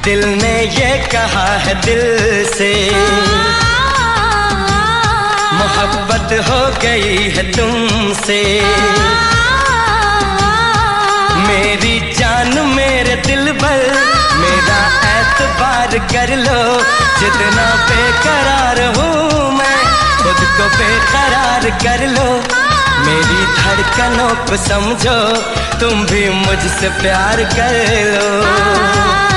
दिल ने ये कहा है दिल से, मोहब्बत हो गई है तुमसे। मेरी जान मेरे दिल पर मेरा एतबार कर लो, जितना बेकरार हूँ मैं खुद को बेकरार कर लो। मेरी धड़कनों को समझो, तुम भी मुझसे प्यार कर लो।